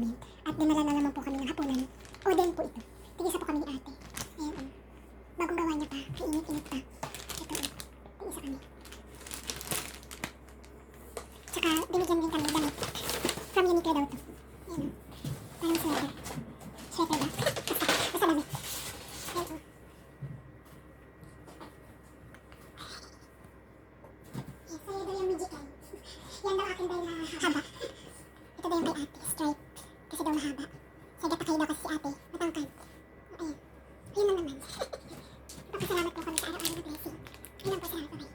namin. At dinala na naman po kami ng hapunan. Oden po ito. Tigisa po kami ni ate. Ayan, bagong gawa niya pa. Kainit-init pa. Ito, tigisa kami. Tsaka, binigyan din kami damit. From Uniqlo daw to. Ayan, parang sweater. Sweater ba? Basta damit. Ayan, sa'yo daw yung magical. Yan daw akin dahil haba. Ito daw yung kay ate, stripe. Kasi daw mahaba. Sa gatakay daw kasi si ate, matangkad. Ayan. Yun lang naman. Papasalamat po kami sa araw-araw na blessing. Yun lang po, salamat po.